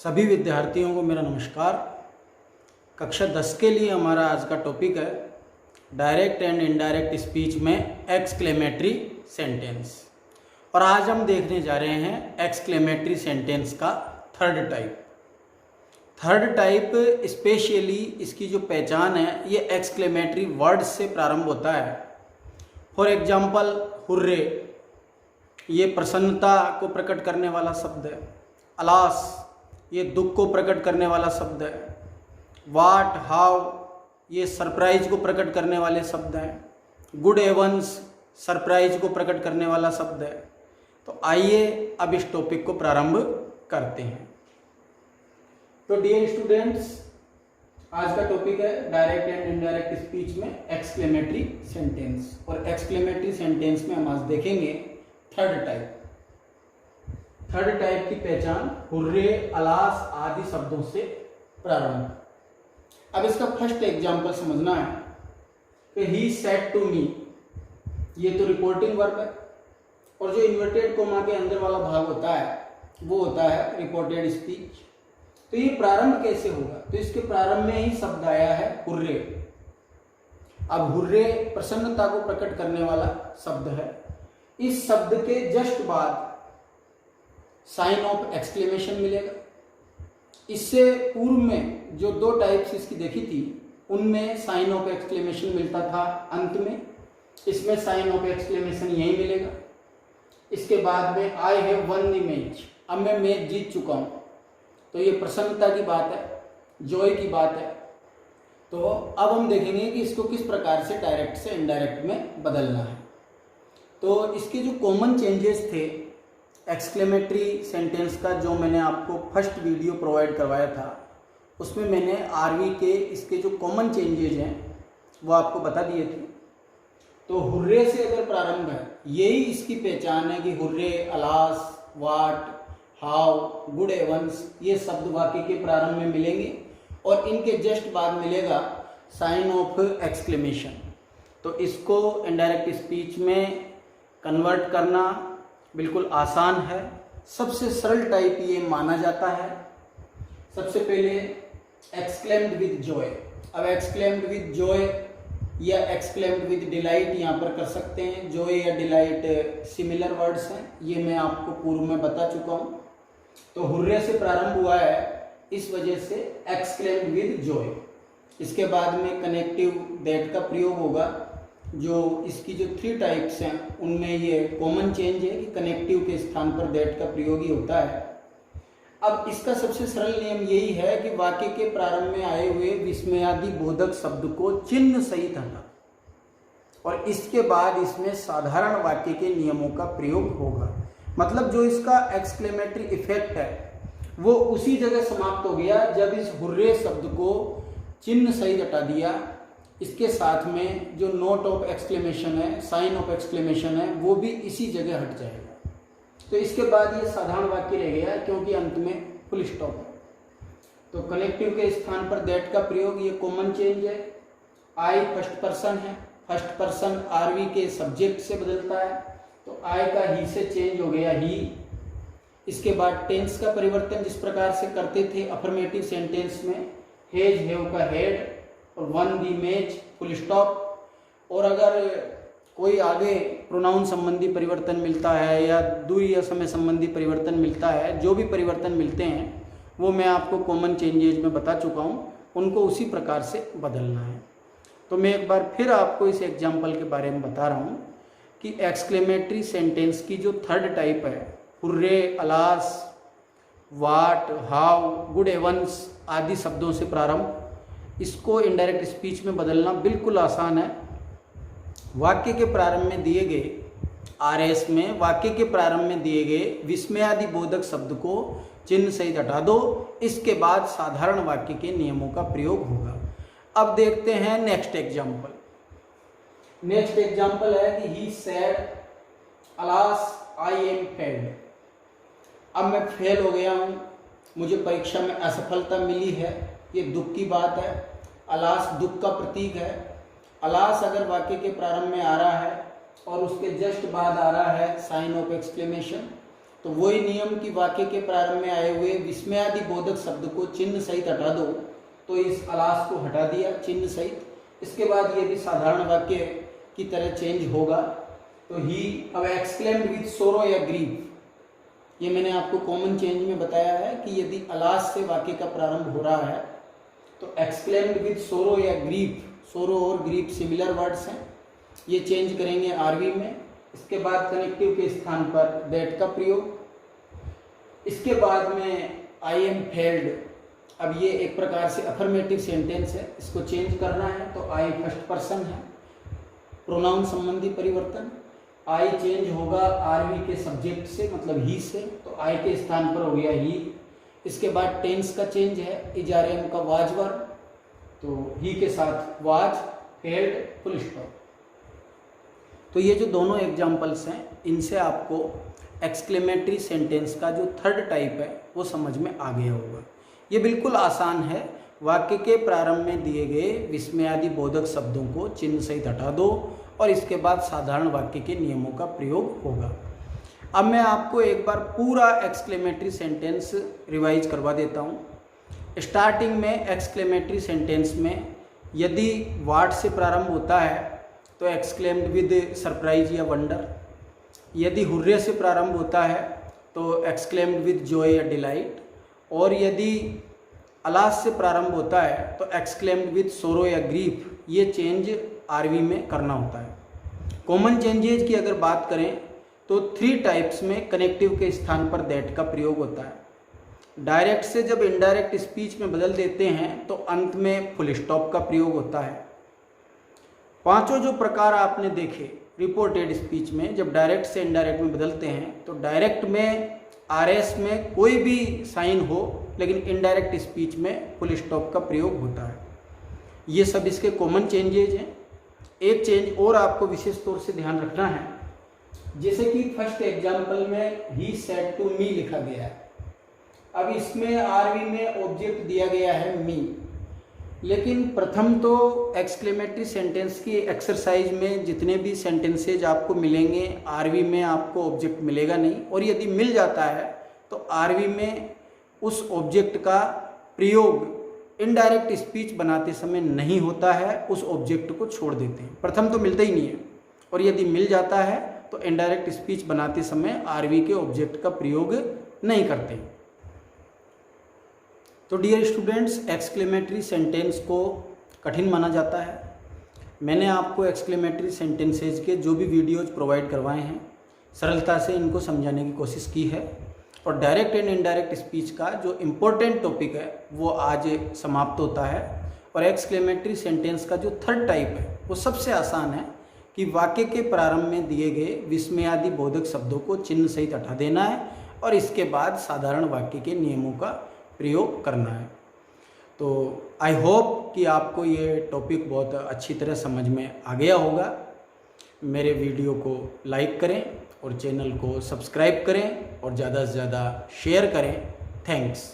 सभी विद्यार्थियों को मेरा नमस्कार। कक्षा 10 के लिए हमारा आज का टॉपिक है डायरेक्ट एंड इनडायरेक्ट स्पीच में एक्सक्लेमेटरी सेंटेंस। और आज हम देखने जा रहे हैं एक्सक्लेमेटरी सेंटेंस का थर्ड टाइप स्पेशली इसकी जो पहचान है ये एक्सक्लेमेटरी वर्ड से प्रारंभ होता है। फॉर एग्जाम्पल हुर्रे, ये प्रसन्नता को प्रकट करने वाला शब्द है। अलास, ये दुख को प्रकट करने वाला शब्द है। वाट, हाउ, ये सरप्राइज को प्रकट करने वाले शब्द हैं। गुड एवंस, सरप्राइज को प्रकट करने वाला शब्द है। तो आइए अब इस टॉपिक को प्रारंभ करते हैं। तो डियर स्टूडेंट्स, आज का टॉपिक है डायरेक्ट एंड इनडायरेक्ट स्पीच में एक्सक्लेमेटरी सेंटेंस। और एक्सक्लेमेटरी सेंटेंस में हम आज देखेंगे थर्ड टाइप की पहचान हुर्रे, अलास आदि शब्दों से प्रारंभ। अब इसका फर्स्ट एग्जांपल समझना है कि ही सेड टू मी, ये तो रिपोर्टिंग वर्ब है और जो इन्वर्टेड कोमा के अंदर वाला भाग होता है वो होता है रिपोर्टेड स्पीच। तो ये प्रारंभ कैसे होगा? तो इसके प्रारंभ में ही शब्द आया है हुर्रे। अब हुर्रे प्रसन्नता को प्रकट करने वाला शब्द है। इस शब्द के जस्ट बाद साइन ऑफ एक्सक्लेमेशन मिलेगा। इससे पूर्व में जो दो टाइप्स इसकी देखी थी उनमें साइन ऑफ एक्सक्लेमेशन मिलता था अंत में, इसमें साइन ऑफ एक्सक्लेमेशन यही मिलेगा। इसके बाद में I have one the match, अब मैं मैच जीत चुका हूं, तो ये प्रसन्नता की बात है, जॉय की बात है। तो अब हम देखेंगे कि इसको किस प्रकार से डायरेक्ट से इनडायरेक्ट में बदलना है। तो इसके जो कॉमन चेंजेस थे एक्सक्लेमेटरी सेंटेंस का, जो मैंने आपको फर्स्ट वीडियो प्रोवाइड करवाया था उसमें मैंने आरवी के इसके जो कॉमन चेंजेस हैं वो आपको बता दिए थे। तो हुर्रे से अगर प्रारंभ है, यही इसकी पहचान है कि hurray, alas, what, how, good एवंस ये शब्द वाक्य के प्रारंभ में मिलेंगे और इनके जस्ट बाद मिलेगा साइन ऑफ एक्सक्लेमेशन। तो इसको इनडायरेक्ट स्पीच में कन्वर्ट करना बिल्कुल आसान है। सबसे सरल टाइप ये माना जाता है। सबसे पहले एक्सक्लेम्ड विद जॉय। अब एक्सक्लेम्ड विद जॉय या एक्सक्लेम्ड विद डिलाइट यहाँ पर कर सकते हैं। जॉय या डिलाइट सिमिलर वर्ड्स हैं, ये मैं आपको पूर्व में बता चुका हूँ। तो हुर्रे से प्रारंभ हुआ है, इस वजह से एक्सक्लेम्ड विद जॉय। इसके बाद में कनेक्टिव दैट का प्रयोग होगा। जो इसकी जो थ्री टाइप्स हैं उनमें ये कॉमन चेंज है कि कनेक्टिव के स्थान पर दैट का प्रयोग ही होता है। अब इसका सबसे सरल नियम यही है कि वाक्य के प्रारंभ में आए हुए विस्मयादि बोधक शब्द को चिन्ह सहित हटा और इसके बाद इसमें साधारण वाक्य के नियमों का प्रयोग होगा। मतलब जो इसका एक्सक्लेमेटरी इफेक्ट है वो उसी जगह समाप्त हो गया जब इस हुर्रे शब्द को चिन्ह सहित हटा दिया। इसके साथ में जो नोट ऑफ एक्सक्लेमेशन है, साइन ऑफ एक्सक्लेमेशन है, वो भी इसी जगह हट जाएगा। तो इसके बाद ये साधारण वाक्य रह गया क्योंकि अंत में फुल स्टॉप है। तो कनेक्टिव के स्थान पर दैट का प्रयोग, ये कॉमन चेंज है। आई फर्स्ट पर्सन है, फर्स्ट पर्सन आरवी के सब्जेक्ट से बदलता है, तो आई का ही से चेंज हो गया ही। इसके बाद टेंस का परिवर्तन जिस प्रकार से करते थे अफर्मेटिव सेंटेंस में, हैज हैव का हैड और वन दी मैच फुल स्टॉप। और अगर कोई आगे प्रोनाउन संबंधी परिवर्तन मिलता है या दूरी या समय संबंधी परिवर्तन मिलता है, जो भी परिवर्तन मिलते हैं वो मैं आपको कॉमन चेंजेज में बता चुका हूँ, उनको उसी प्रकार से बदलना है। तो मैं एक बार फिर आपको इस एग्जाम्पल के बारे में बता रहा हूँ कि एक्सक्लेमेटरी सेंटेंस की जो थर्ड टाइप है hurray, alas, what, how, good एवंस आदि शब्दों से प्रारंभ, इसको इनडायरेक्ट स्पीच में बदलना बिल्कुल आसान है। वाक्य के प्रारंभ में दिए गए आरएस में वाक्य के प्रारंभ में दिए गए विस्मयादि बोधक शब्द को चिन्ह सहित हटा दो, इसके बाद साधारण वाक्य के नियमों का प्रयोग होगा। अब देखते हैं नेक्स्ट एग्जाम्पल। नेक्स्ट एग्जाम्पल है कि he said alas I am failed. अब मैं फेल हो गया हूँ, मुझे परीक्षा में असफलता मिली है, ये दुख की बात है। अलास दुख का प्रतीक है। अलास अगर वाक्य के प्रारंभ में आ रहा है और उसके जस्ट बाद आ रहा है साइन ऑफ एक्सक्लेमेशन, तो वही नियम कि वाक्य के प्रारंभ में आए हुए विस्मयादि बोधक शब्द को चिन्ह सहित हटा दो, तो इस अलास को हटा दिया चिन्ह सहित। इसके बाद ये भी साधारण वाक्य की तरह चेंज होगा। तो ही अब एक्सक्लेम्ड विथ सोरो या ग्रीफ, ये मैंने आपको कॉमन चेंज में बताया है कि यदि अलास से वाक्य का प्रारंभ हो रहा है तो एक्सक्लेम्ड विथ सोरो या ग्रीफ, सोरो और ग्रीफ सिमिलर वर्ड्स हैं, ये चेंज करेंगे आरवी में। इसके बाद कनेक्टिव के स्थान पर दैट का प्रयोग। इसके बाद में आई एम फेल्ड, अब ये एक प्रकार से अफर्मेटिव सेंटेंस है, इसको चेंज करना है तो आई फर्स्ट पर्सन है, प्रोनाउन संबंधी परिवर्तन। आई चेंज होगा आरवी के सब्जेक्ट से, मतलब ही से, तो आई के स्थान पर हो गया ही। इसके बाद टेंस का चेंज है, इजारेम का वाज वर्ब, तो ही के साथ वाज, फेल्ड, फुल स्टॉप। तो ये जो दोनों एग्जाम्पल्स हैं, इनसे आपको एक्सक्लेमेटरी सेंटेंस का जो थर्ड टाइप है वो समझ में आ गया होगा। ये बिल्कुल आसान है, वाक्य के प्रारंभ में दिए गए विस्मयादि बोधक शब्दों को चिन्ह सहित हटा दो और इसके बाद साधारण वाक्य के नियमों का प्रयोग होगा। अब मैं आपको एक बार पूरा एक्सक्लेमेटरी सेंटेंस रिवाइज करवा देता हूँ। स्टार्टिंग में एक्सक्लेमेटरी सेंटेंस में यदि व्हाट से प्रारंभ होता है तो एक्सक्लेम्ड विद सरप्राइज या वंडर, यदि हुर्रे से प्रारंभ होता है तो एक्सक्लेम्ड विद जॉय या डिलाइट, और यदि अलास से प्रारंभ होता है तो एक्सक्लेम्ड विद सोरो या ग्रीफ। ये चेंज आरवी में करना होता है। कॉमन चेंजेज की अगर बात करें तो 3 टाइप्स में कनेक्टिव के स्थान पर दैट का प्रयोग होता है। डायरेक्ट से जब इनडायरेक्ट स्पीच में बदल देते हैं तो अंत में फुल स्टॉप का प्रयोग होता है। पांचों जो प्रकार आपने देखे रिपोर्टेड स्पीच में, जब डायरेक्ट से इनडायरेक्ट में बदलते हैं तो डायरेक्ट में आरएस में कोई भी साइन हो, लेकिन इनडायरेक्ट स्पीच में फुल स्टॉप का प्रयोग होता है। ये सब इसके कॉमन चेंजेज हैं। एक चेंज और आपको विशेष तौर से ध्यान रखना है, जैसे कि फर्स्ट एग्जाम्पल में ही सेड टू मी लिखा गया है। अब इसमें आरवी में ऑब्जेक्ट दिया गया है मी, लेकिन प्रथम तो एक्सक्लेमेटरी सेंटेंस की एक्सरसाइज में जितने भी सेंटेंसेज आपको मिलेंगे आरवी में आपको ऑब्जेक्ट मिलेगा नहीं, और यदि मिल जाता है तो आरवी में उस ऑब्जेक्ट का प्रयोग इनडायरेक्ट स्पीच बनाते समय नहीं होता है, उस ऑब्जेक्ट को छोड़ देते हैं। प्रथम तो मिलता ही नहीं है, और यदि मिल जाता है तो इनडायरेक्ट स्पीच बनाते समय आरवी के ऑब्जेक्ट का प्रयोग नहीं करते। तो डियर स्टूडेंट्स, एक्सक्लेमेटरी सेंटेंस को कठिन माना जाता है। मैंने आपको एक्सक्लेमेटरी सेंटेंसेज के जो भी वीडियोज प्रोवाइड करवाए हैं, सरलता से इनको समझाने की कोशिश की है, और डायरेक्ट एंड इनडायरेक्ट स्पीच का जो इम्पोर्टेंट टॉपिक है वो आज समाप्त होता है। और एक्सक्लेमेटरी सेंटेंस का जो थर्ड टाइप है वो सबसे आसान है कि वाक्य के प्रारंभ में दिए गए विस्मयादि बोधक शब्दों को चिन्ह सहित हटा देना है और इसके बाद साधारण वाक्य के नियमों का प्रयोग करना है। तो आई होप कि आपको ये टॉपिक बहुत अच्छी तरह समझ में आ गया होगा। मेरे वीडियो को लाइक करें और चैनल को सब्सक्राइब करें और ज़्यादा से ज़्यादा शेयर करें। थैंक्स।